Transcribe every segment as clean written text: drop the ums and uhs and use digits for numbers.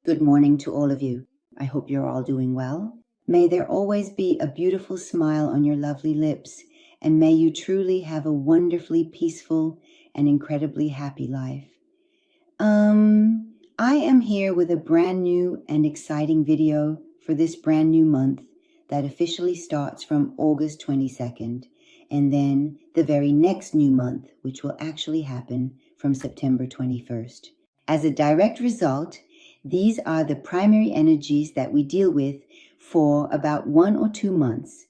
Good morning to all of you. I hope you're all doing well. May there always be a beautiful smile on your lovely lips, and may you truly have a wonderfully peaceful and incredibly happy life. I am here with a brand new and exciting video for this brand new month that officially starts from August 22nd, and then the very next new month, which will actually happen from September 21st. As a direct result, these are the primary energies that we deal with for about 1 or 2 months,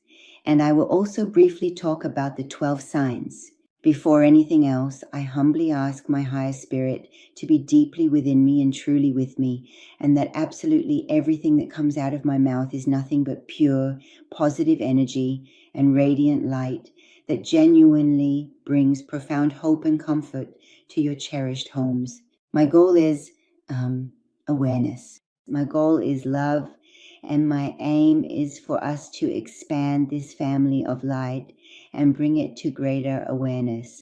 and I will also briefly talk about the 12 signs. Before anything else, I humbly ask my higher spirit to be deeply within me and truly with me, and that absolutely everything that comes out of my mouth is nothing but pure, positive energy and radiant light that genuinely brings profound hope and comfort to your cherished homes. My goal is awareness. My goal is love, and my aim is for us to expand this family of light and bring it to greater awareness.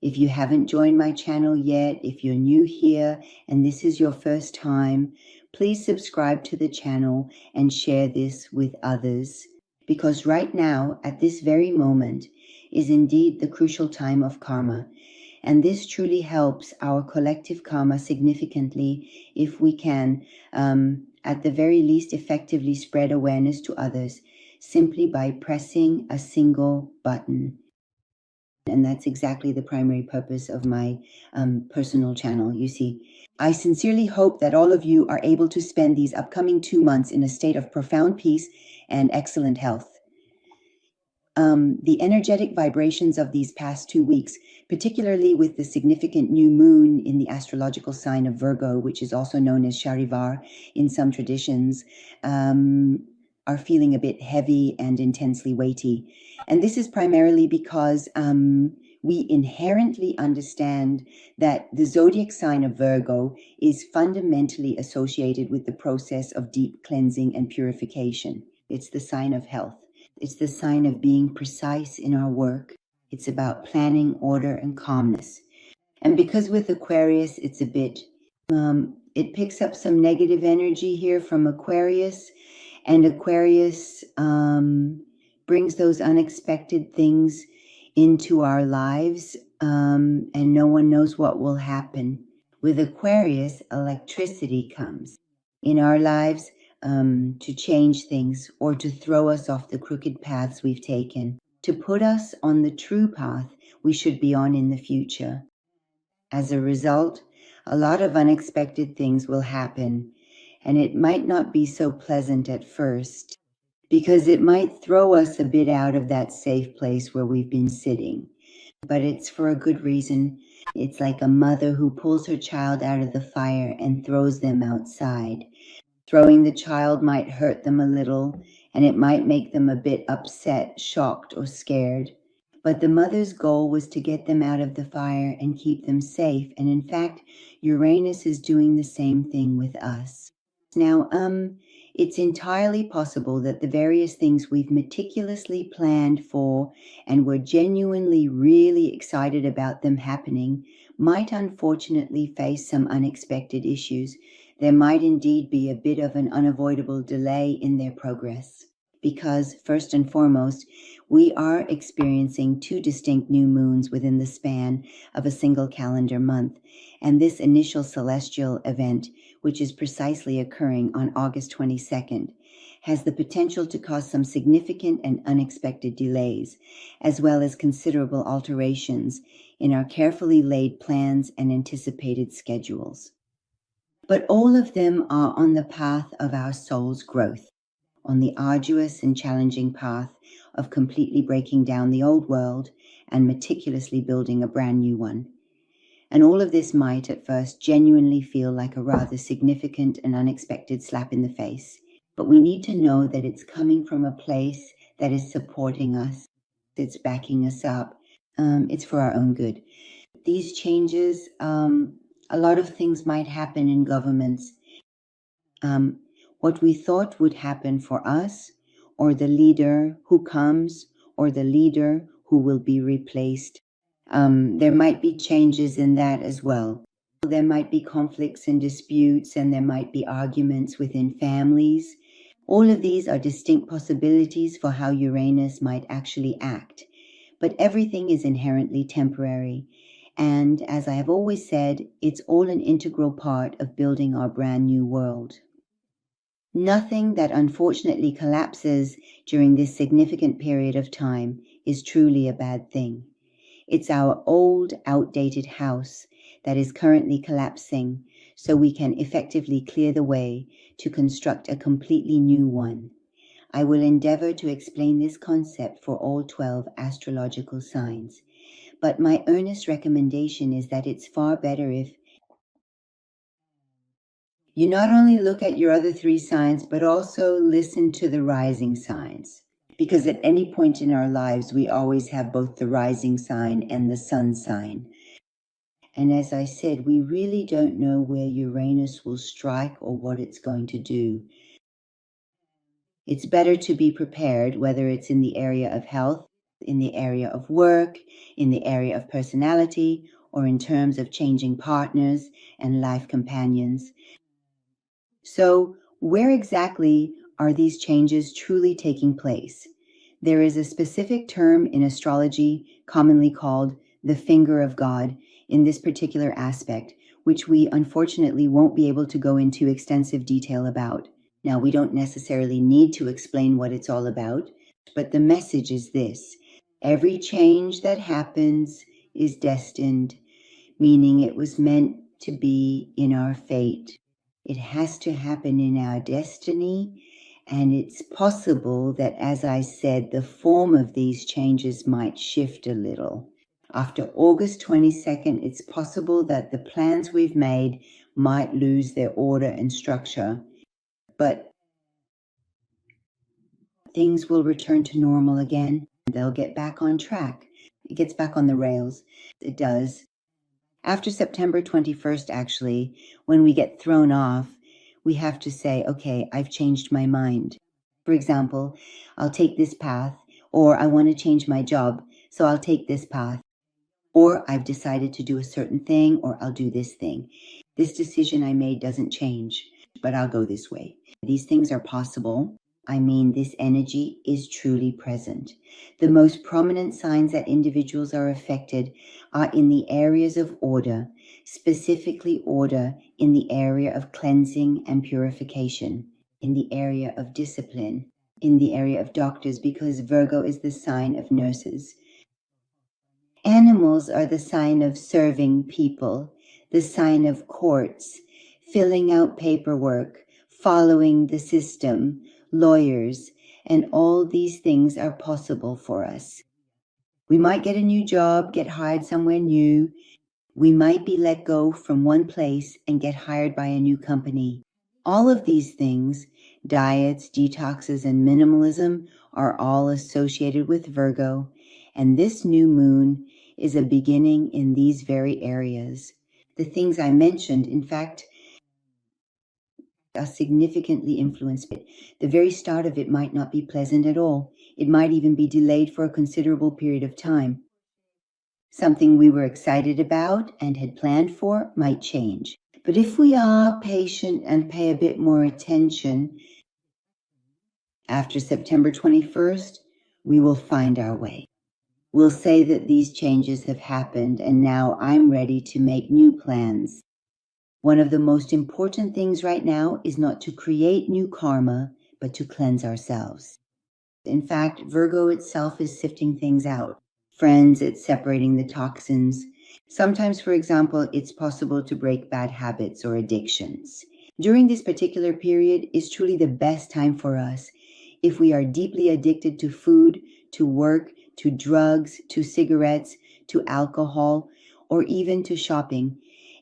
If you haven't joined my channel yet, if you're new here and this is your first time, please subscribe to the channel and share this with others, because right now, at this very moment, is indeed the crucial time of karma. And this truly helps our collective karma significantly if we can, at the very least, effectively spread awareness to others simply by pressing a single button. And that's exactly the primary purpose of my personal channel, you see. I sincerely hope that all of you are able to spend these upcoming 2 months in a state of profound peace and excellent health. The energetic vibrations of these past 2 weeks, particularly with the significant new moon in the astrological sign of Virgo, which is also known as Sharivar in some traditions, are feeling a bit heavy and intensely weighty. And this is primarily because we inherently understand that the zodiac sign of Virgo is fundamentally associated with the process of deep cleansing and purification. It's the sign of health. It's the sign of being precise in our work. It's about planning, order, and calmness. And because with Aquarius, it's a bit, it picks up some negative energy here from Aquarius, and Aquarius brings those unexpected things into our lives, and no one knows what will happen. With Aquarius, electricity comes in our lives to change things or to throw us off the crooked paths we've taken, to put us on the true path we should be on in the future. As a result, a lot of unexpected things will happen, and it might not be so pleasant at first, because it might throw us a bit out of that safe place where we've been sitting. But it's for a good reason. It's like a mother who pulls her child out of the fire and throws them outside. Throwing the child might hurt them a little, and it might make them a bit upset, shocked, or scared. But the mother's goal was to get them out of the fire and keep them safe. And in fact, Uranus is doing the same thing with us. Now, it's entirely possible that the various things we've meticulously planned for and were genuinely really excited about them happening might unfortunately face some unexpected issues. There might indeed be a bit of an unavoidable delay in their progress, because first and foremost, we are experiencing 2 distinct new moons within the span of a single calendar month, and this initial celestial event, which is precisely occurring on August 22nd, has the potential to cause some significant and unexpected delays, as well as considerable alterations in our carefully laid plans and anticipated schedules. But all of them are on the path of our soul's growth, on the arduous and challenging path of completely breaking down the old world and meticulously building a brand new one. And all of this might at first genuinely feel like a rather significant and unexpected slap in the face. But we need to know that it's coming from a place that is supporting us. It's backing us up. It's for our own good. These changes, a lot of things might happen in governments. What we thought would happen for us, or the leader who comes, or the leader who will be replaced, there might be changes in that as well. There might be conflicts and disputes, and there might be arguments within families. All of these are distinct possibilities for how Uranus might actually act. But everything is inherently temporary. And as I have always said, it's all an integral part of building our brand new world. Nothing that unfortunately collapses during this significant period of time is truly a bad thing. It's our old, outdated house that is currently collapsing, so we can effectively clear the way to construct a completely new one. I will endeavor to explain this concept for all 12 astrological signs, but my earnest recommendation is that it's far better if you not only look at your other 3 signs, but also listen to the rising signs. Because at any point in our lives, we always have both the rising sign and the sun sign. And as I said, we really don't know where Uranus will strike or what it's going to do. It's better to be prepared, whether it's in the area of health, in the area of work, in the area of personality, or in terms of changing partners and life companions. So, where exactly are these changes truly taking place? There is a specific term in astrology commonly called the finger of God in this particular aspect, which we unfortunately won't be able to go into extensive detail about. Now, we don't necessarily need to explain what it's all about, but the message is this: every change that happens is destined, meaning it was meant to be in our fate. It has to happen in our destiny. And it's possible that, as I said, the form of these changes might shift a little. After August 22nd, it's possible that the plans we've made might lose their order and structure, but things will return to normal again. They'll get back on track. It gets back on the rails. It does. After September 21st, actually, when we get thrown off, we have to say, okay, I've changed my mind. For example, I'll take this path, or I want to change my job, so I'll take this path. Or I've decided to do a certain thing, or I'll do this thing. This decision I made doesn't change, but I'll go this way. These things are possible. I mean, this energy is truly present. The most prominent signs that individuals are affected are in the areas of order, specifically order in the area of cleansing and purification, in the area of discipline, in the area of doctors, because Virgo is the sign of nurses. Animals are the sign of serving people, the sign of courts, filling out paperwork, following the system, lawyers, and all these things are possible for us. We might get a new job, get hired somewhere new. We might be let go from one place and get hired by a new company. All of these things, diets, detoxes, and minimalism, are all associated with Virgo, and this new moon is a beginning in these very areas. The things I mentioned, in fact, are significantly influenced. The very start of it might not be pleasant at all. It might even be delayed for a considerable period of time. Something we were excited about and had planned for might change. But if we are patient and pay a bit more attention, after September 21st, we will find our way. We'll say that these changes have happened and now I'm ready to make new plans. One of the most important things right now is not to create new karma, but to cleanse ourselves. In fact, Virgo itself is sifting things out. Friends, it's separating the toxins. Sometimes, for example, it's possible to break bad habits or addictions. During this particular period is truly the best time for us. If we are deeply addicted to food, to work, to drugs, to cigarettes, to alcohol, or even to shopping,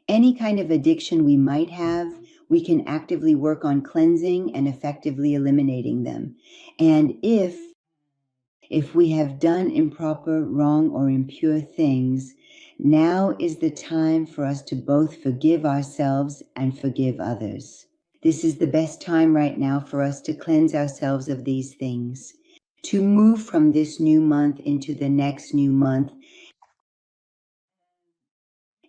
any kind of addiction we might have, we can actively work on cleansing and effectively eliminating them. And if we have done improper, wrong, or impure things, now is the time for us to both forgive ourselves and forgive others. This is the best time right now for us to cleanse ourselves of these things, to move from this new month into the next new month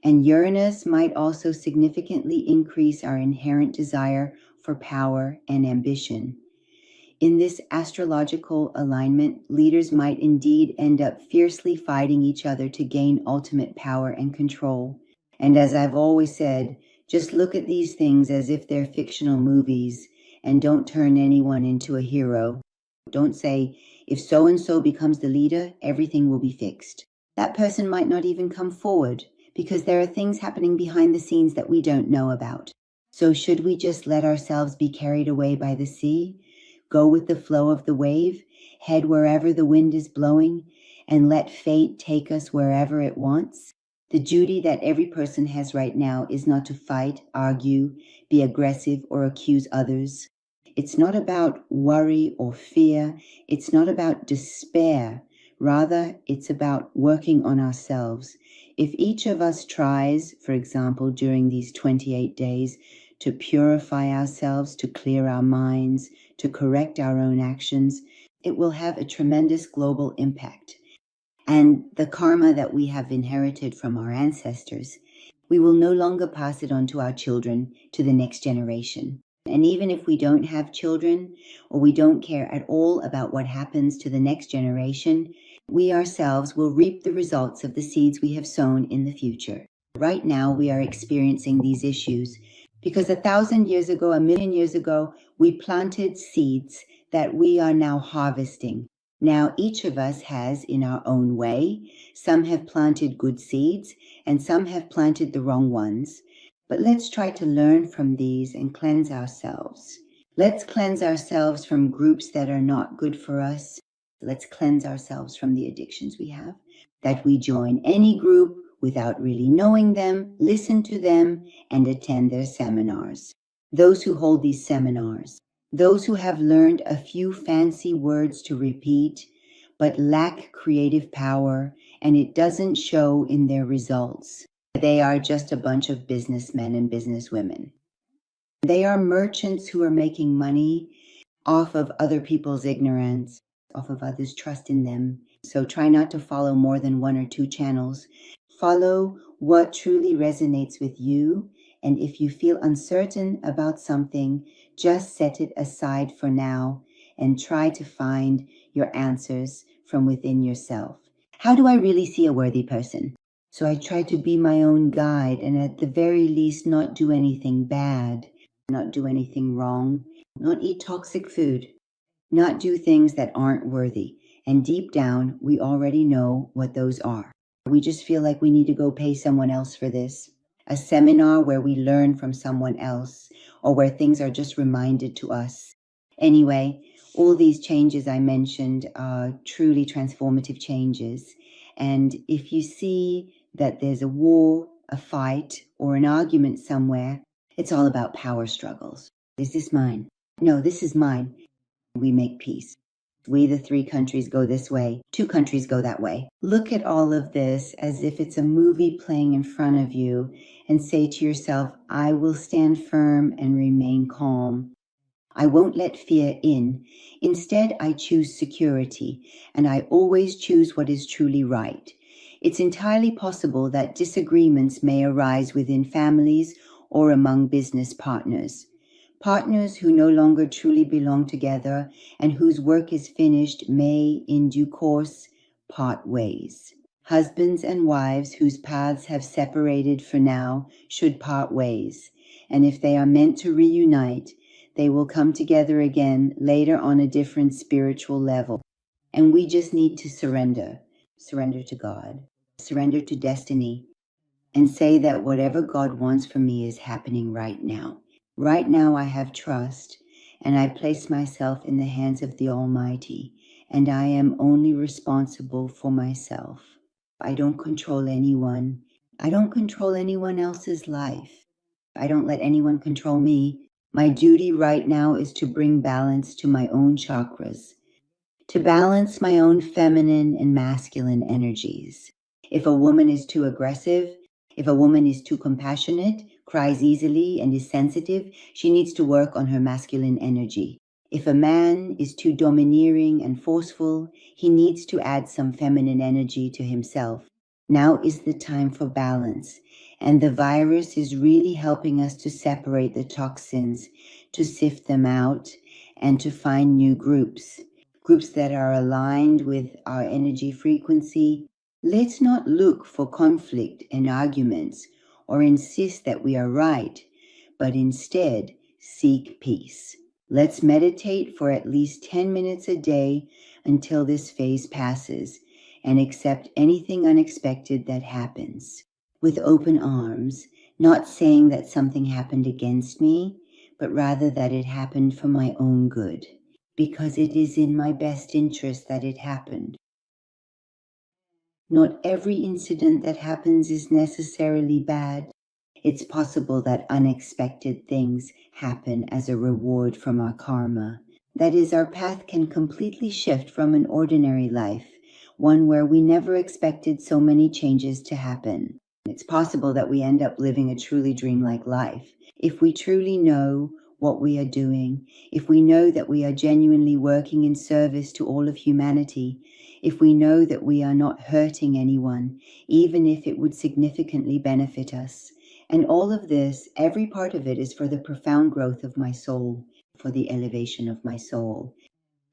And Uranus might also significantly increase our inherent desire for power and ambition. In this astrological alignment, leaders might indeed end up fiercely fighting each other to gain ultimate power and control. And as I've always said, just look at these things as if they're fictional movies and don't turn anyone into a hero. Don't say, if so-and-so becomes the leader, everything will be fixed. That person might not even come forward because there are things happening behind the scenes that we don't know about. So should we just let ourselves be carried away by the sea? Go with the flow of the wave, head wherever the wind is blowing, and let fate take us wherever it wants? The duty that every person has right now is not to fight, argue, be aggressive, or accuse others. It's not about worry or fear. It's not about despair. Rather, it's about working on ourselves. If each of us tries, for example, during these 28 days, to purify ourselves, to clear our minds, to correct our own actions, it will have a tremendous global impact. And the karma that we have inherited from our ancestors, we will no longer pass it on to our children, to the next generation. And even if we don't have children, or we don't care at all about what happens to the next generation, we ourselves will reap the results of the seeds we have sown in the future. Right now, we are experiencing these issues because 1,000 years ago, 1,000,000 years ago, we planted seeds that we are now harvesting. Now, each of us has in our own way. Some have planted good seeds and some have planted the wrong ones. But let's try to learn from these and cleanse ourselves. Let's cleanse ourselves from groups that are not good for us. Let's cleanse ourselves from the addictions we have, that we join any group without really knowing them, listen to them, and attend their seminars. Those who hold these seminars, those who have learned a few fancy words to repeat, but lack creative power, and it doesn't show in their results. They are just a bunch of businessmen and businesswomen. They are merchants who are making money off of other people's ignorance, off of others' trust in them. So try not to follow more than one or two channels. Follow what truly resonates with you. And if you feel uncertain about something, just set it aside for now and try to find your answers from within yourself. How do I really see a worthy person? So I try to be my own guide and at the very least not do anything bad, not do anything wrong, not eat toxic food, not do things that aren't worthy. And deep down, we already know what those are. We just feel like we need to go pay someone else for this. A seminar where we learn from someone else or where things are just reminded to us. Anyway, all these changes I mentioned are truly transformative changes. And if you see that there's a war, a fight, or an argument somewhere, it's all about power struggles. Is this mine? No, this is mine. We make peace. We, the 3 countries, go this way. 2 countries go that way. Look at all of this as if it's a movie playing in front of you and say to yourself, I will stand firm and remain calm. I won't let fear in. Instead, I choose security, and I always choose what is truly right. It's entirely possible that disagreements may arise within families or among business partners. Partners who no longer truly belong together and whose work is finished may, in due course, part ways. Husbands and wives whose paths have separated for now should part ways, and if they are meant to reunite, they will come together again later on a different spiritual level. And we just need to surrender to God, surrender to destiny, and say that whatever God wants for me is happening right now. Right now I have trust, and I place myself in the hands of the Almighty, and I am only responsible for myself. I don't control anyone. I don't control anyone else's life. I don't let anyone control me. My duty right now is to bring balance to my own chakras, to balance my own feminine and masculine energies. If a woman is too aggressive, if a woman is too compassionate, cries easily, and is sensitive, she needs to work on her masculine energy. If a man is too domineering and forceful, he needs to add some feminine energy to himself. Now is the time for balance, and the virus is really helping us to separate the toxins, to sift them out, and to find new groups that are aligned with our energy frequency. Let's not look for conflict and arguments or insist that we are right, but instead seek peace. Let's meditate for at least 10 minutes a day until this phase passes, and accept anything unexpected that happens with open arms, not saying that something happened against me, but rather that it happened for my own good, because it is in my best interest that it happened. Not every incident that happens is necessarily bad. It's possible that unexpected things happen as a reward from our karma. That is, our path can completely shift from an ordinary life, one where we never expected so many changes to happen. It's possible that we end up living a truly dreamlike life. If we truly know what we are doing, if we know that we are genuinely working in service to all of humanity, if we know that we are not hurting anyone, even if it would significantly benefit us. And all of this, every part of it, is for the profound growth of my soul, for the elevation of my soul.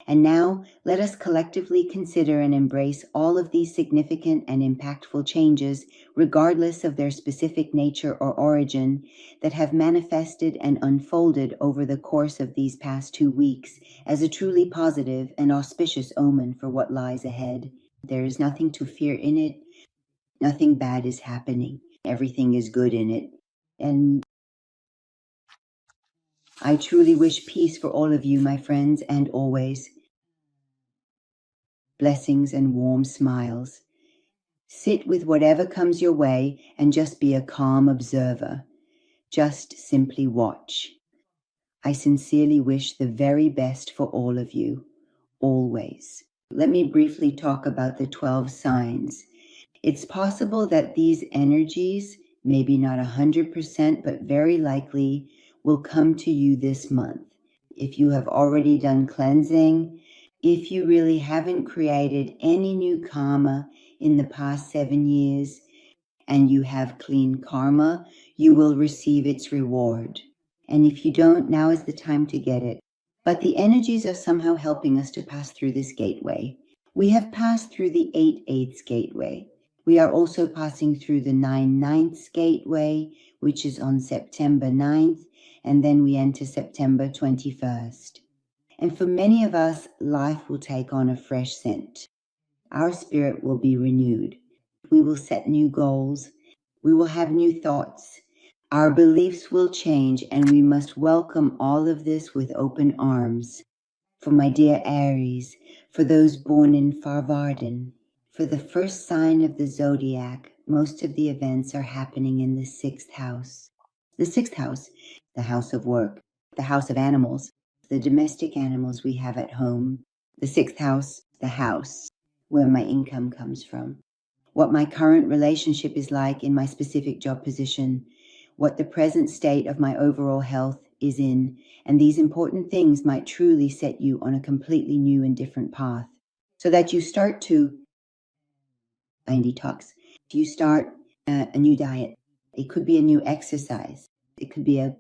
And now, let us collectively consider and embrace all of these significant and impactful changes, regardless of their specific nature or origin, that have manifested and unfolded over the course of these past 2 weeks as a truly positive and auspicious omen for what lies ahead. There is nothing to fear in it. Nothing bad is happening. Everything is good in it. And I truly wish peace for all of you, my friends, and always blessings and warm smiles. Sit with whatever comes your way and just be a calm observer. Just simply watch. I sincerely wish the very best for all of you, always. Let me briefly talk about the 12 signs. It's possible that these energies, maybe not 100%, but very likely, will come to you this month. If you have already done cleansing, if you really haven't created any new karma in the past 7 years, and you have clean karma, you will receive its reward. And if you don't, now is the time to get it. But the energies are somehow helping us to pass through this gateway. We have passed through the 8/8 gateway. We are also passing through the 9/9 gateway, which is on September 9th, and then we enter September 21st. And for many of us, life will take on a fresh scent. Our spirit will be renewed. We will set new goals. We will have new thoughts. Our beliefs will change, and we must welcome all of this with open arms. For my dear Aries, for those born in Farvarden, for the first sign of the zodiac, most of the events are happening in the 6th house. The 6th house, the house of work, the house of animals, the domestic animals we have at home. The 6th house, the house where my income comes from. What my current relationship is like in my specific job position, what the present state of my overall health is in, and these important things might truly set you on a completely new and different path, so that you start to detox. You start a new diet. It could be a new exercise. It could be a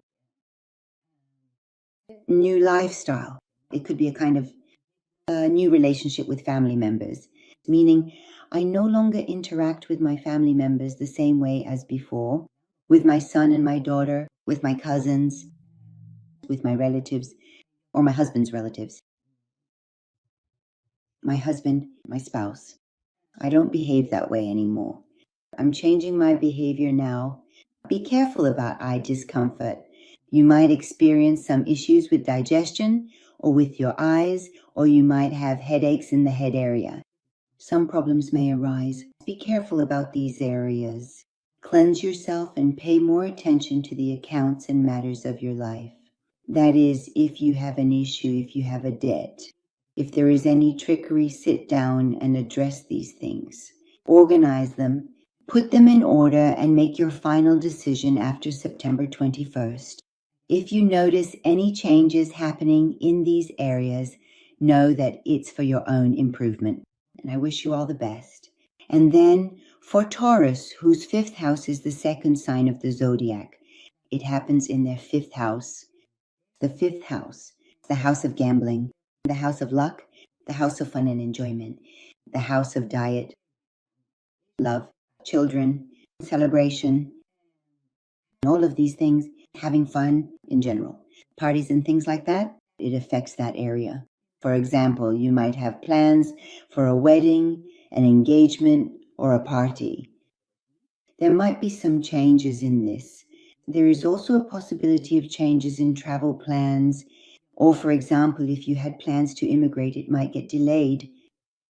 new lifestyle. It could be a kind of new relationship with family members, meaning I no longer interact with my family members the same way as before, with my son and my daughter, with my cousins, with my relatives, or my husband's relatives. My husband, my spouse. I don't behave that way anymore. I'm changing my behavior now. Be careful about eye discomfort. You might experience some issues with digestion or with your eyes, or you might have headaches in the head area. Some problems may arise. Be careful about these areas. Cleanse yourself and pay more attention to the accounts and matters of your life. That is, if you have an issue, if you have a debt, if there is any trickery, sit down and address these things. Organize them, put them in order, and make your final decision after September 21st. If you notice any changes happening in these areas, know that it's for your own improvement. And I wish you all the best. And then For Taurus, whose fifth house is the second sign of the zodiac, it happens in their fifth house. The fifth house, the house of gambling, the house of luck, the house of fun and enjoyment, the house of diet, love, children, celebration, all of these things, having fun in general, parties and things like that, it affects that area. For example, you might have plans for a wedding, an engagement, or a party. There might be some changes in this. There is also a possibility of changes in travel plans, or for example, if you had plans to immigrate, it might get delayed.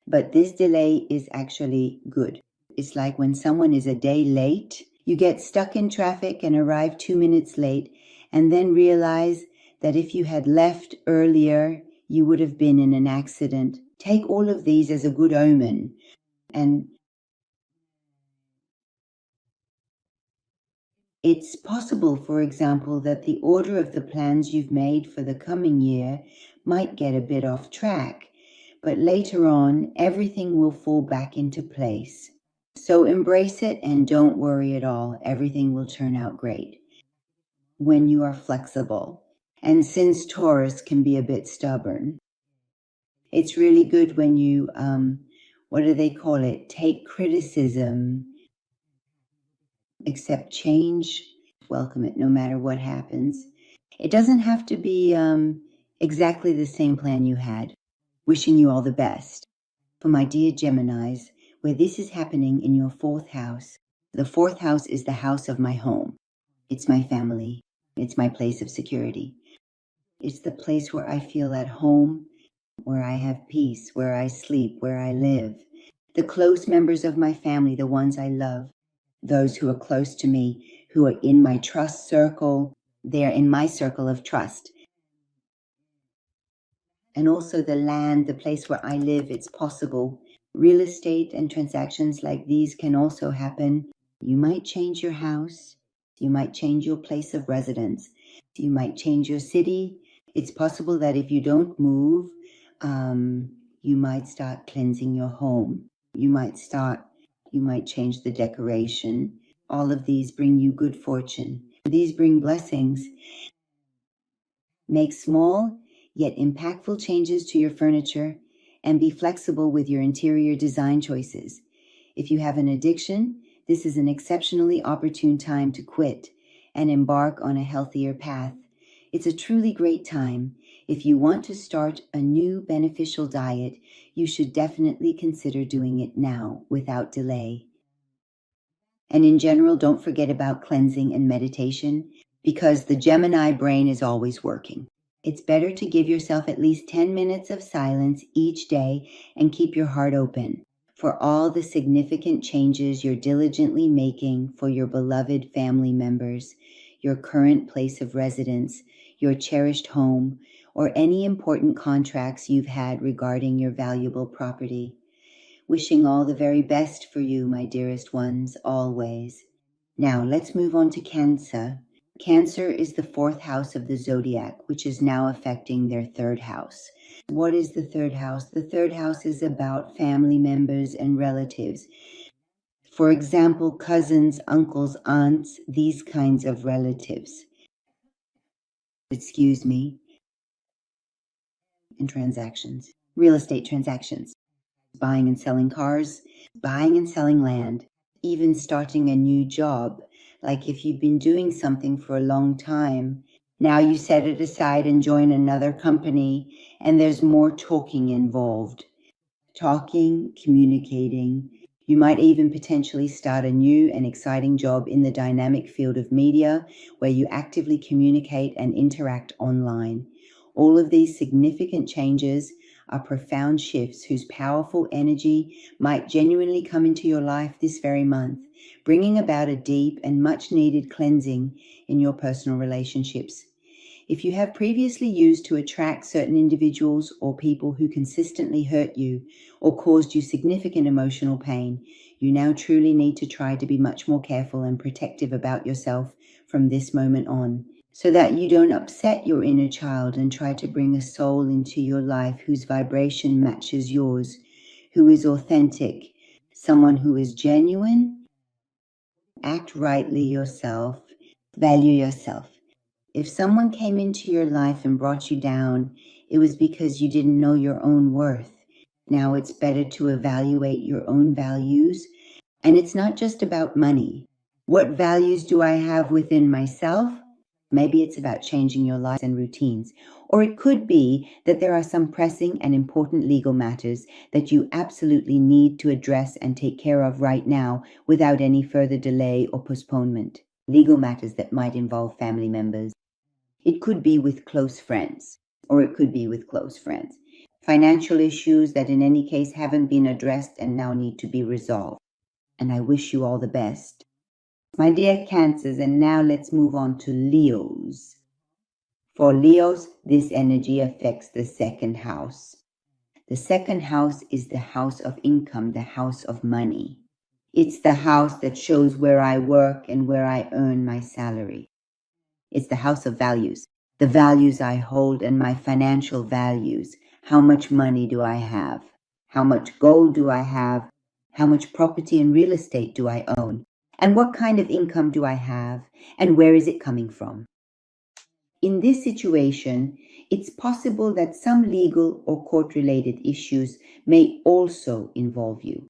But this delay is actually good. It's like when someone is a day late, you get stuck in traffic and arrive 2 minutes late, and then realize that if you had left earlier, you would have been in an accident. Take all of these as a good omen. And it's possible, for example, that the order of the plans you've made for the coming year might get a bit off track, but later on, everything will fall back into place. So embrace it and don't worry at all. Everything will turn out great when you are flexible. And since Taurus can be a bit stubborn, it's really good when you, what do they call it? Take criticism, accept change, welcome it no matter what happens. It doesn't have to be exactly the same plan you had. Wishing you all the best. For my dear Geminis, where this is happening in your fourth house, the fourth house is the house of my home. It's my family. It's my place of security. It's the place where I feel at home, where I have peace, where I sleep, where I live. The close members of my family, the ones I love, those who are close to me, who are in my trust circle, they're in my circle of trust. And also the land, the place where I live, it's possible. Real estate and transactions like these can also happen. You might change your house. You might change your place of residence. You might change your city. It's possible that if you don't move, you might start cleansing your home. You might change the decoration. All of these bring you good fortune. These bring blessings. Make small yet impactful changes to your furniture and be flexible with your interior design choices. If you have an addiction, this is an exceptionally opportune time to quit and embark on a healthier path. It's a truly great time. If you want to start a new beneficial diet, you should definitely consider doing it now without delay. And in general, don't forget about cleansing and meditation because the Gemini brain is always working. It's better to give yourself at least 10 minutes of silence each day and keep your heart open for all the significant changes you're diligently making for your beloved family members, your current place of residence, your cherished home, or any important contracts you've had regarding your valuable property. Wishing all the very best for you, my dearest ones, always. Now, let's move on to Cancer. Cancer is the fourth house of the zodiac, which is now affecting their third house. What is the third house? The third house is about family members and relatives. For example, cousins, uncles, aunts, these kinds of relatives. And transactions. Real estate transactions. Buying and selling cars, buying and selling land, even starting a new job. Like if you've been doing something for a long time, now you set it aside and join another company, and there's more talking involved. Talking, communicating. You might even potentially start a new and exciting job in the dynamic field of media, where you actively communicate and interact online. All of these significant changes are profound shifts whose powerful energy might genuinely come into your life this very month, bringing about a deep and much needed cleansing in your personal relationships. If you have previously used to attract certain individuals or people who consistently hurt you or caused you significant emotional pain, you now truly need to try to be much more careful and protective about yourself from this moment on, so that you don't upset your inner child and try to bring a soul into your life whose vibration matches yours, who is authentic, someone who is genuine, act rightly yourself, value yourself. If someone came into your life and brought you down, it was because you didn't know your own worth. Now it's better to evaluate your own values. And it's not just about money. What values do I have within myself? Maybe it's about changing your lives and routines. Or it could be that there are some pressing and important legal matters that you absolutely need to address and take care of right now without any further delay or postponement. Legal matters that might involve family members. It could be with close friends, or it could be with close friends. Financial issues that in any case haven't been addressed and now need to be resolved. And I wish you all the best. My dear Cancers, and now let's move on to Leos. For Leos, this energy affects the second house. The second house is the house of income, the house of money. It's the house that shows where I work and where I earn my salary. It's the house of values, the values I hold and my financial values. How much money do I have? How much gold do I have? How much property and real estate do I own? And what kind of income do I have? And where is it coming from? In this situation, it's possible that some legal or court-related issues may also involve you.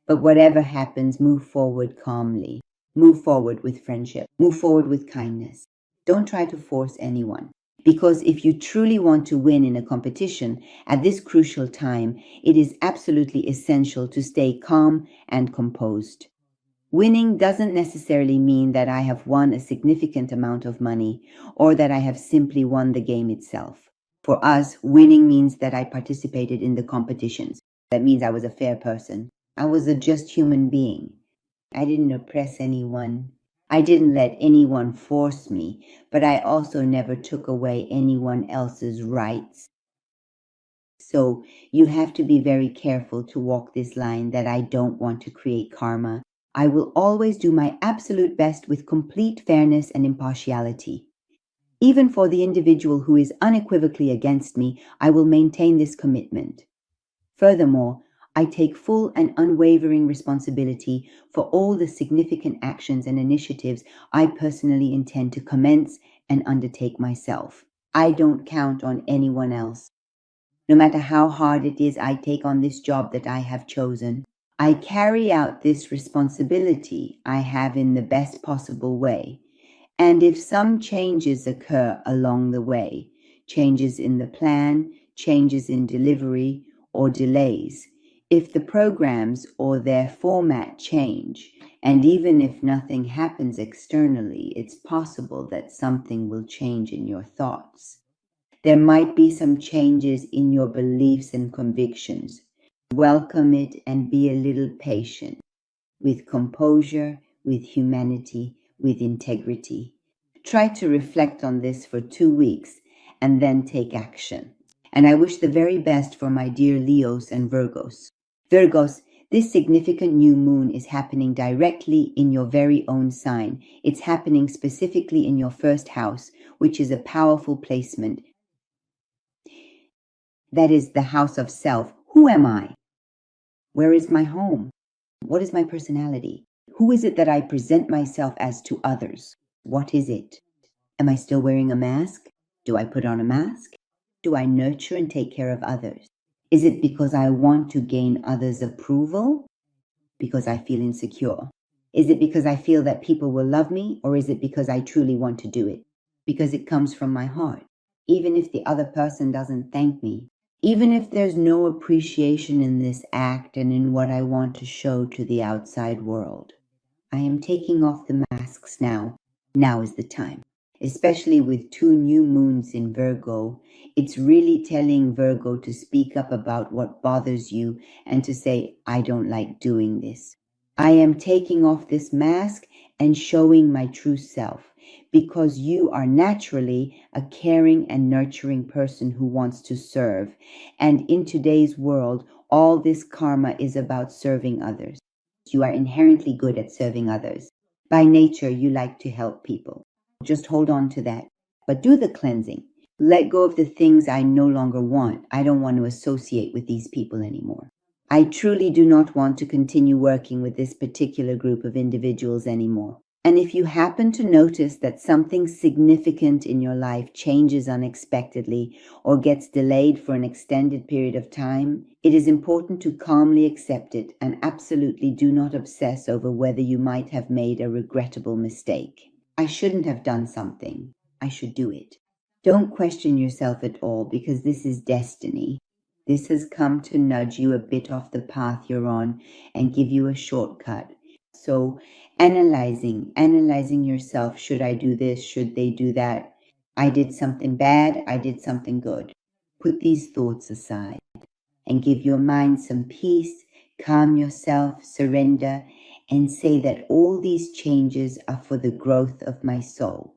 But whatever happens, move forward calmly. Move forward with friendship. Move forward with kindness. Don't try to force anyone. Because if you truly want to win in a competition at this crucial time, it is absolutely essential to stay calm and composed. Winning doesn't necessarily mean that I have won a significant amount of money or that I have simply won the game itself. For us, winning means that I participated in the competitions. That means I was a fair person. I was a just human being. I didn't oppress anyone. I didn't let anyone force me, but I also never took away anyone else's rights. So you have to be very careful to walk this line that I don't want to create karma. I will always do my absolute best with complete fairness and impartiality. Even for the individual who is unequivocally against me, I will maintain this commitment. Furthermore, I take full and unwavering responsibility for all the significant actions and initiatives I personally intend to commence and undertake myself. I don't count on anyone else. No matter how hard it is I take on this job that I have chosen, I carry out this responsibility I have in the best possible way. And if some changes occur along the way, changes in the plan, changes in delivery, or delays, if the programs or their format change, and even if nothing happens externally, it's possible that something will change in your thoughts. There might be some changes in your beliefs and convictions. Welcome it and be a little patient, with composure, with humanity, with integrity. Try to reflect on this for 2 weeks and then take action. And I wish the very best for my dear Leos and Virgos. Virgos, this significant new moon is happening directly in your very own sign. It's happening specifically in your first house, which is a powerful placement. That is the house of self. Who am I? Where is my home? What is my personality? Who is it that I present myself as to others? What is it? Am I still wearing a mask? Do I put on a mask? Do I nurture and take care of others? Is it because I want to gain others' approval? Because I feel insecure? Is it because I feel that people will love me? Or is it because I truly want to do it? Because it comes from my heart. Even if the other person doesn't thank me, even if there's no appreciation in this act and in what I want to show to the outside world, I am taking off the masks now. Now is the time. Especially with 2 new moons in Virgo, it's really telling Virgo to speak up about what bothers you and to say, I don't like doing this. I am taking off this mask and showing my true self, because you are naturally a caring and nurturing person who wants to serve. And in today's world, all this karma is about serving others. You are inherently good at serving others. By nature, you like to help people. Just hold on to that. But do the cleansing. Let go of the things I no longer want. I don't want to associate with these people anymore. I truly do not want to continue working with this particular group of individuals anymore. And if you happen to notice that something significant in your life changes unexpectedly or gets delayed for an extended period of time, it is important to calmly accept it and absolutely do not obsess over whether you might have made a regrettable mistake. I shouldn't have done something. I should do it. Don't question yourself at all, because this is destiny. This has come to nudge you a bit off the path you're on and give you a shortcut. So analyzing yourself. Should I do this? Should they do that? I did something bad. I did something good. Put these thoughts aside and give your mind some peace. Calm yourself, surrender, and say that all these changes are for the growth of my soul.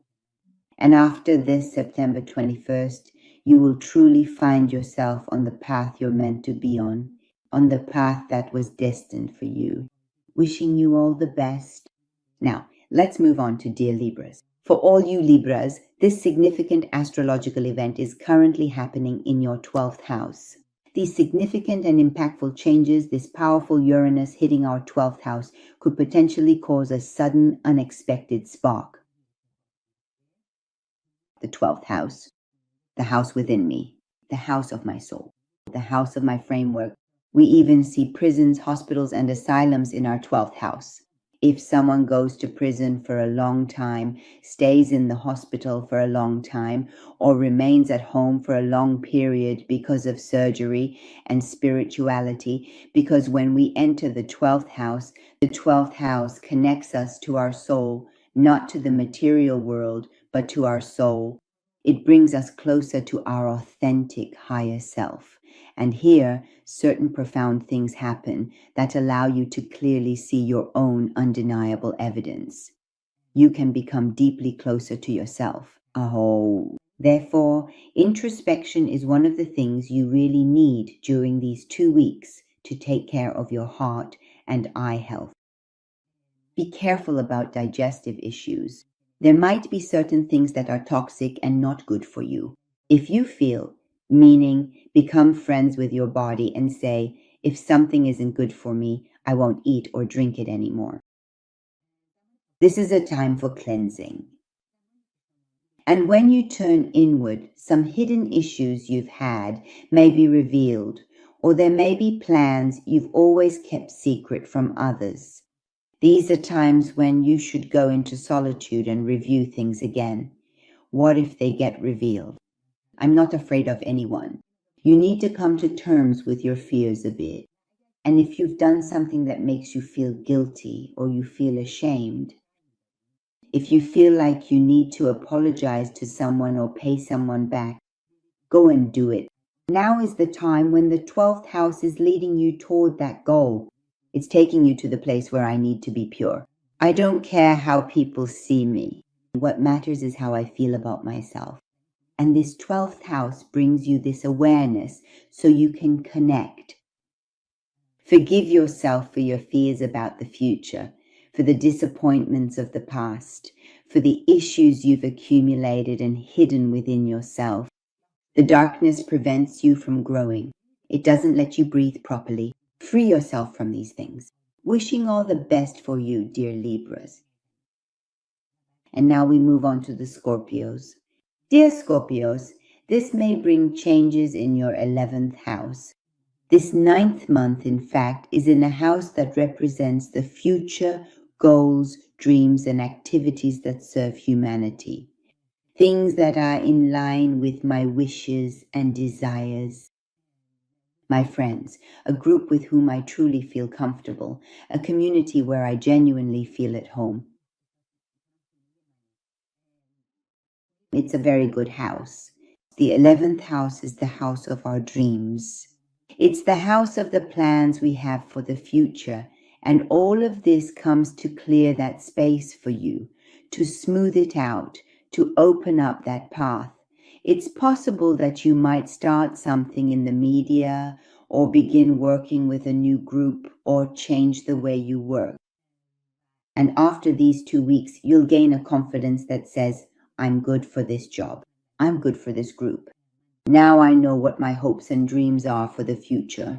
And after this September 21st, you will truly find yourself on the path you're meant to be on the path that was destined for you. Wishing you all the best. Now, let's move on to Dear Libras. For all you Libras, this significant astrological event is currently happening in your 12th house. These significant and impactful changes, this powerful Uranus hitting our 12th house, could potentially cause a sudden, unexpected spark. The 12th house, the house within me, the house of my soul, the house of my framework. We even see prisons, hospitals, and asylums in our 12th house. If someone goes to prison for a long time, stays in the hospital for a long time, or remains at home for a long period because of surgery and spirituality, because when we enter the 12th house connects us to our soul, not to the material world, but to our soul. It brings us closer to our authentic higher self. And here, certain profound things happen that allow you to clearly see your own undeniable evidence. You can become deeply closer to yourself. Therefore, introspection is one of the things you really need during these 2 weeks to take care of your heart and eye health. Be careful about digestive issues. There might be certain things that are toxic and not good for you. If you feel, meaning become friends with your body and say, if something isn't good for me, I won't eat or drink it anymore. This is a time for cleansing. And when you turn inward, some hidden issues you've had may be revealed, or there may be plans you've always kept secret from others. These are times when you should go into solitude and review things again. What if they get revealed? I'm not afraid of anyone. You need to come to terms with your fears a bit. And if you've done something that makes you feel guilty or you feel ashamed, if you feel like you need to apologize to someone or pay someone back, go and do it. Now is the time when the 12th house is leading you toward that goal. It's taking you to the place where I need to be pure. I don't care how people see me. What matters is how I feel about myself. And this 12th house brings you this awareness so you can connect. Forgive yourself for your fears about the future, for the disappointments of the past, for the issues you've accumulated and hidden within yourself. The darkness prevents you from growing. It doesn't let you breathe properly. Free yourself from these things. Wishing all the best for you, dear Libras. And now we move on to the Scorpios. Dear Scorpios, this may bring changes in your 11th house. This 9th month, in fact, is in a house that represents the future, goals, dreams, and activities that serve humanity. Things that are in line with my wishes and desires. My friends, a group with whom I truly feel comfortable, a community where I genuinely feel at home. It's a very good house. The 11th house is the house of our dreams. It's the house of the plans we have for the future, and all of this comes to clear that space for you, to smooth it out, to open up that path. It's possible that you might start something in the media or begin working with a new group or change the way you work. And after these 2 weeks, you'll gain a confidence that says, I'm good for this job. I'm good for this group. Now I know what my hopes and dreams are for the future.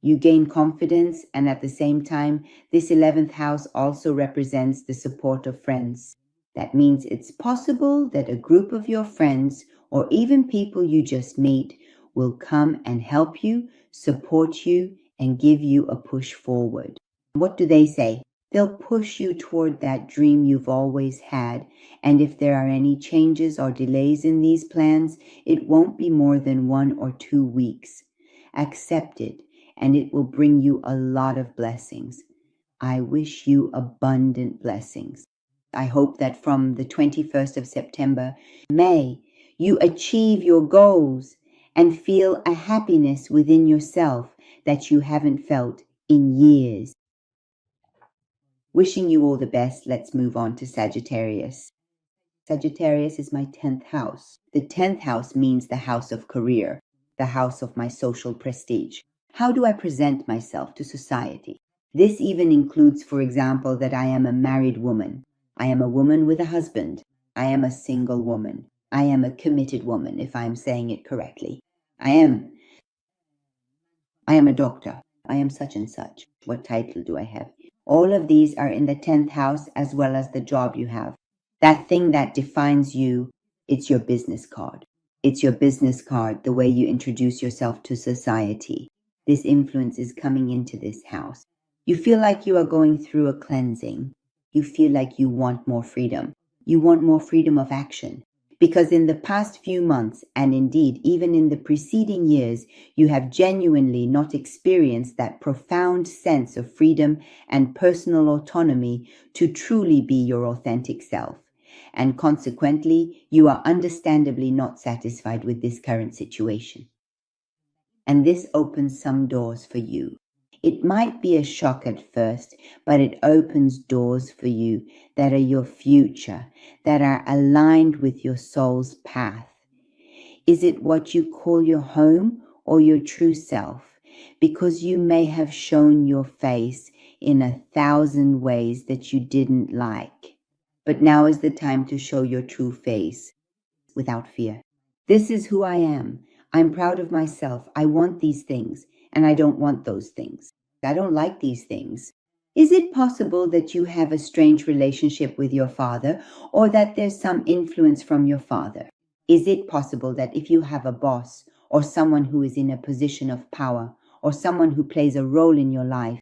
You gain confidence, and at the same time, this 11th house also represents the support of friends. That means it's possible that a group of your friends, or even people you just meet, will come and help you, support you, and give you a push forward. What do they say? They'll push you toward that dream you've always had, and if there are any changes or delays in these plans, it won't be more than 1 or 2 weeks. Accept it, and it will bring you a lot of blessings. I wish you abundant blessings. I hope that from the 21st of September, May, you achieve your goals and feel a happiness within yourself that you haven't felt in years. Wishing you all the best, let's move on to Sagittarius. Sagittarius is my 10th house. The 10th house means the house of career, the house of my social prestige. How do I present myself to society? This even includes, for example, that I am a married woman. I am a woman with a husband. I am a single woman. I am a committed woman, if I am saying it correctly. I am a doctor. I am such and such. What title do I have? All of these are in the 10th house, as well as the job you have. That thing that defines you, it's your business card. It's your business card, the way you introduce yourself to society. This influence is coming into this house. You feel like you are going through a cleansing. You feel like you want more freedom. You want more freedom of action. Because in the past few months, and indeed even in the preceding years, you have genuinely not experienced that profound sense of freedom and personal autonomy to truly be your authentic self. And consequently, you are understandably not satisfied with this current situation. And this opens some doors for you. It might be a shock at first, but it opens doors for you that are your future, that are aligned with your soul's path. Is it what you call your home or your true self? Because you may have shown your face in 1,000 ways that you didn't like. But now is the time to show your true face without fear. This is who I am. I'm proud of myself. I want these things, and I don't want those things. I don't like these things. Is it possible that you have a strange relationship with your father, or that there's some influence from your father? Is it possible that if you have a boss, or someone who is in a position of power, or someone who plays a role in your life,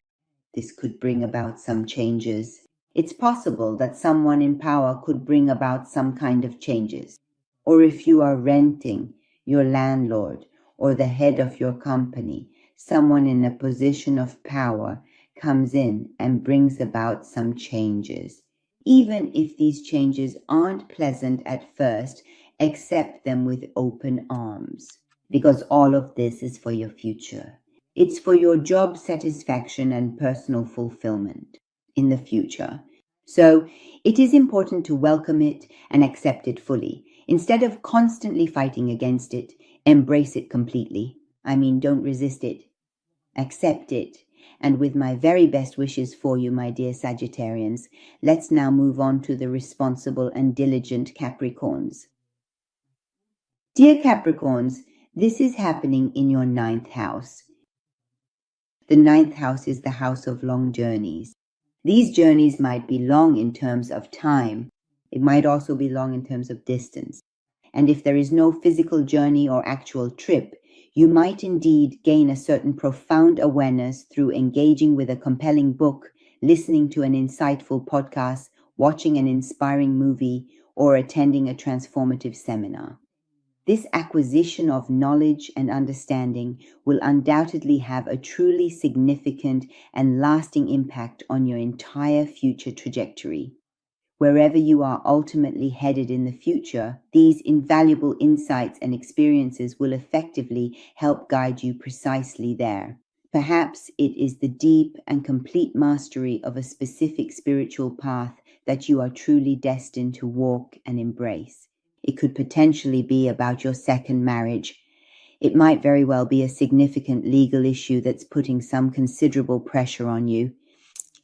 this could bring about some changes? It's possible that someone in power could bring about some kind of changes. Or if you are renting, your landlord or the head of your company, someone in a position of power comes in and brings about some changes. Even if these changes aren't pleasant at first, accept them with open arms, because all of this is for your future. It's for your job satisfaction and personal fulfillment in the future. So it is important to welcome it and accept it fully. Instead of constantly fighting against it, embrace it completely. Don't resist it. Accept it. And with my very best wishes for you, my dear Sagittarians, let's now move on to the responsible and diligent Capricorns. Dear Capricorns, this is happening in your 9th house. The 9th house is the house of long journeys. These journeys might be long in terms of time. It might also be long in terms of distance. And if there is no physical journey or actual trip, you might indeed gain a certain profound awareness through engaging with a compelling book, listening to an insightful podcast, watching an inspiring movie, or attending a transformative seminar. This acquisition of knowledge and understanding will undoubtedly have a truly significant and lasting impact on your entire future trajectory. Wherever you are ultimately headed in the future, these invaluable insights and experiences will effectively help guide you precisely there. Perhaps it is the deep and complete mastery of a specific spiritual path that you are truly destined to walk and embrace. It could potentially be about your second marriage. It might very well be a significant legal issue that's putting some considerable pressure on you.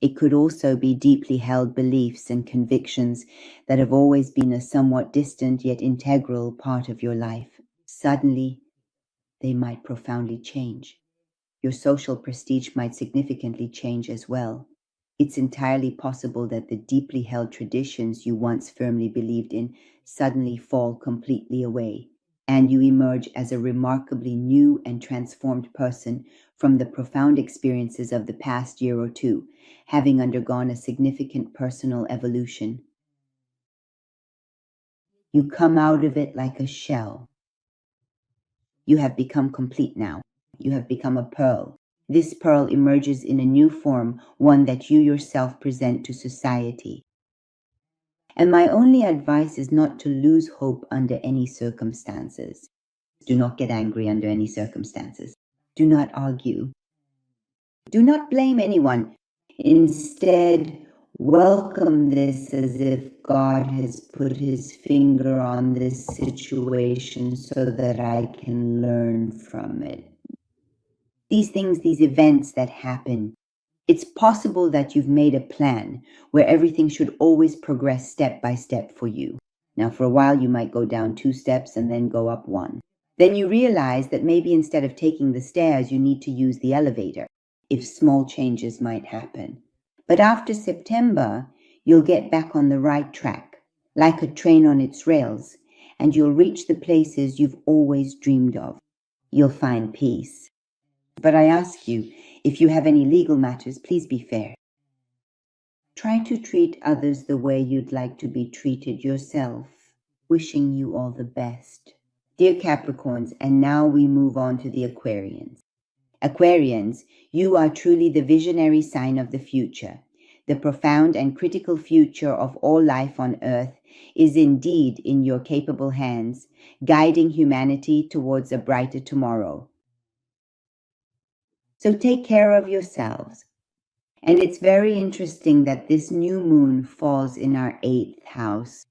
It could also be deeply held beliefs and convictions that have always been a somewhat distant yet integral part of your life. Suddenly, they might profoundly change. Your social prestige might significantly change as well. It's entirely possible that the deeply held traditions you once firmly believed in suddenly fall completely away, and you emerge as a remarkably new and transformed person from the profound experiences of the past year or two, having undergone a significant personal evolution. You come out of it like a shell. You have become complete now. You have become a pearl. This pearl emerges in a new form, one that you yourself present to society. And my only advice is not to lose hope under any circumstances. Do not get angry under any circumstances. Do not argue. Do not blame anyone. Instead, welcome this as if God has put his finger on this situation so that I can learn from it. These things, these events that happen, it's possible that you've made a plan where everything should always progress step by step for you. Now, for a while, you might go down 2 steps and then go up 1. Then you realize that maybe instead of taking the stairs, you need to use the elevator, if small changes might happen. But after September, you'll get back on the right track, like a train on its rails, and you'll reach the places you've always dreamed of. You'll find peace. But I ask you, if you have any legal matters, please be fair. Try to treat others the way you'd like to be treated yourself. Wishing you all the best. Dear Capricorns, and now we move on to the Aquarians. Aquarians, you are truly the visionary sign of the future. The profound and critical future of all life on Earth is indeed in your capable hands, guiding humanity towards a brighter tomorrow. So take care of yourselves. And it's very interesting that this new moon falls in our 8th house.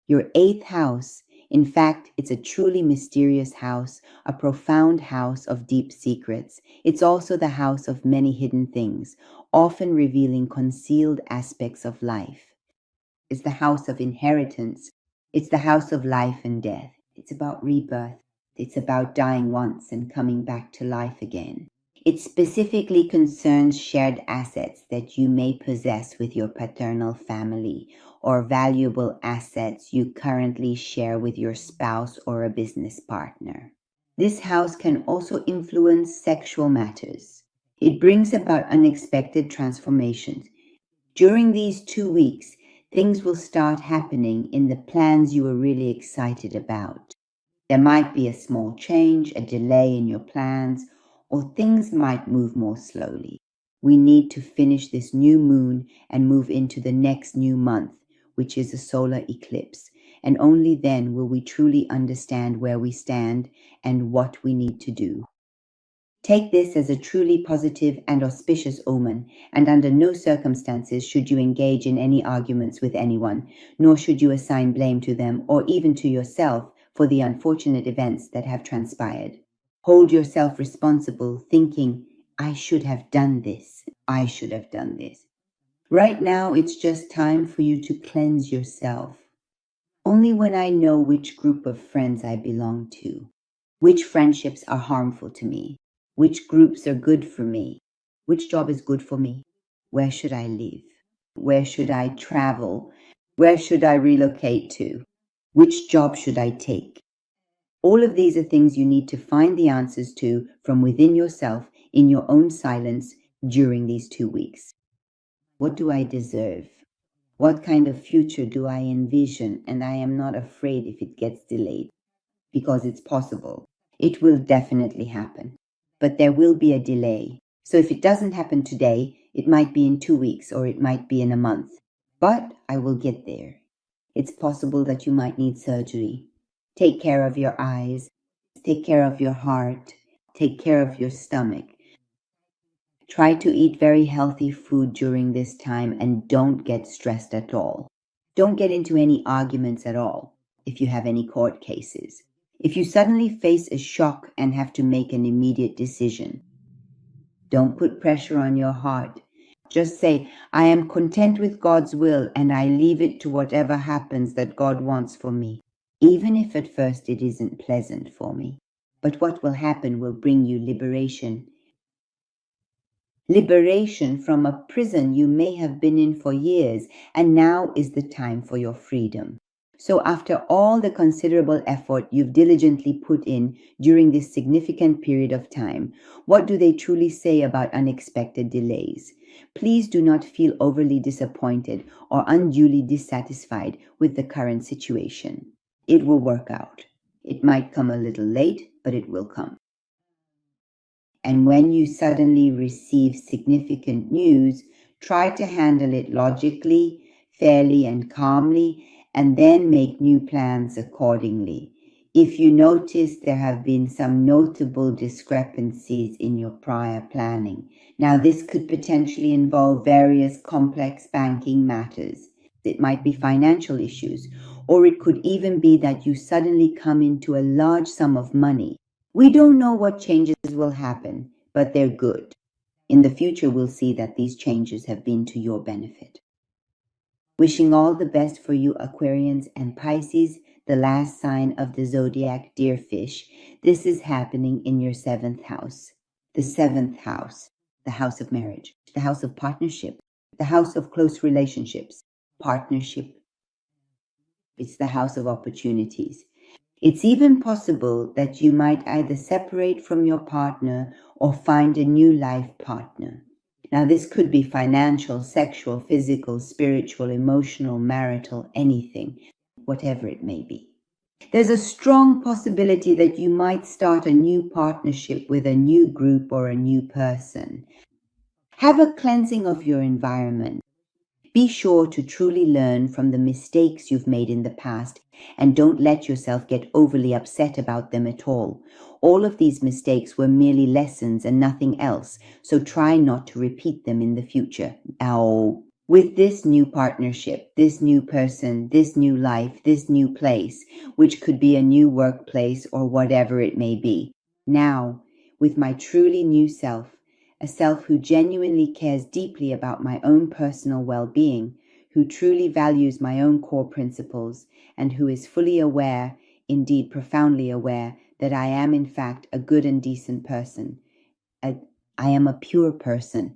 Your 8th house, in fact, it's a truly mysterious house, a profound house of deep secrets. It's also the house of many hidden things, often revealing concealed aspects of life. It's the house of inheritance. It's the house of life and death. It's about rebirth. It's about dying once and coming back to life again. It specifically concerns shared assets that you may possess with your paternal family or valuable assets you currently share with your spouse or a business partner. This house can also influence sexual matters. It brings about unexpected transformations. During these 2 weeks, things will start happening in the plans you were really excited about. There might be a small change, a delay in your plans, or things might move more slowly. We need to finish this new moon and move into the next new month, which is a solar eclipse, and only then will we truly understand where we stand and what we need to do. Take this as a truly positive and auspicious omen, and under no circumstances should you engage in any arguments with anyone, nor should you assign blame to them or even to yourself for the unfortunate events that have transpired. Hold yourself responsible, thinking, I should have done this. I should have done this. Right now, it's just time for you to cleanse yourself. Only when I know which group of friends I belong to, which friendships are harmful to me, which groups are good for me, which job is good for me, where should I live, where should I travel, where should I relocate to, which job should I take. All of these are things you need to find the answers to from within yourself in your own silence during these 2 weeks. What do I deserve? What kind of future do I envision? And I am not afraid if it gets delayed, because it's possible. It will definitely happen, but there will be a delay. So if it doesn't happen today, it might be in 2 weeks or it might be in a month, but I will get there. It's possible that you might need surgery. Take care of your eyes, take care of your heart, take care of your stomach. Try to eat very healthy food during this time and don't get stressed at all. Don't get into any arguments at all if you have any court cases. If you suddenly face a shock and have to make an immediate decision, don't put pressure on your heart. Just say, I am content with God's will and I leave it to whatever happens that God wants for me. Even if at first it isn't pleasant for me. But what will happen will bring you liberation. liberation from a prison you may have been in for years, and now is the time for your freedom. So after all the considerable effort you've diligently put in during this significant period of time, what do they truly say about unexpected delays? Please do not feel overly disappointed or unduly dissatisfied with the current situation. It will work out. It might come a little late, but it will come. And when you suddenly receive significant news, try to handle it logically, fairly, and calmly, and then make new plans accordingly. If you notice there have been some notable discrepancies in your prior planning, now this could potentially involve various complex banking matters. It might be financial issues, or it could even be that you suddenly come into a large sum of money. We don't know what changes will happen, but they're good. In the future, we'll see that these changes have been to your benefit. Wishing all the best for you, Aquarians and Pisces, the last sign of the zodiac, dear fish. This is happening in your 7th house. The 7th house, the house of marriage, the house of partnership, the house of close relationships, partnership. It's the house of opportunities. It's even possible that you might either separate from your partner or find a new life partner. Now, this could be financial, sexual, physical, spiritual, emotional, marital, anything, whatever it may be. There's a strong possibility that you might start a new partnership with a new group or a new person. Have a cleansing of your environment. Be sure to truly learn from the mistakes you've made in the past, and don't let yourself get overly upset about them at all. All of these mistakes were merely lessons and nothing else, so try not to repeat them in the future. Now, with this new partnership, this new person, this new life, this new place, which could be a new workplace or whatever it may be, now, with my truly new self, a self who genuinely cares deeply about my own personal well-being, who truly values my own core principles, and who is fully aware, indeed profoundly aware, that I am in fact a good and decent person. I am a pure person.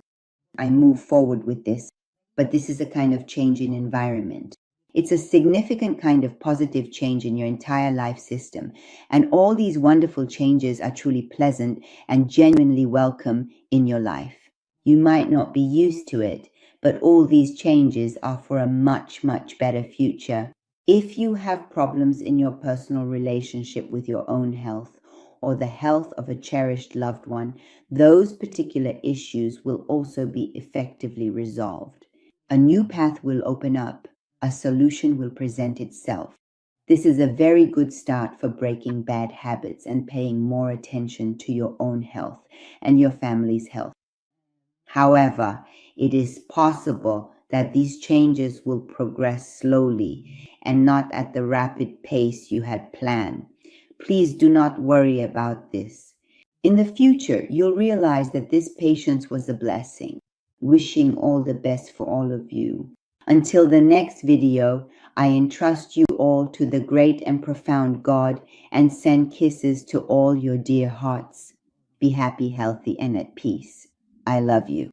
I move forward with this, but this is a kind of change in environment. It's a significant kind of positive change in your entire life system, and all these wonderful changes are truly pleasant and genuinely welcome in your life. You might not be used to it, but all these changes are for a much, much better future. If you have problems in your personal relationship with your own health or the health of a cherished loved one, those particular issues will also be effectively resolved. A new path will open up. A solution will present itself. This is a very good start for breaking bad habits and paying more attention to your own health and your family's health. However, it is possible that these changes will progress slowly and not at the rapid pace you had planned. Please do not worry about this. In the future, you'll realize that this patience was a blessing. Wishing all the best for all of you. Until the next video, I entrust you all to the great and profound God and send kisses to all your dear hearts. Be happy, healthy, and at peace. I love you.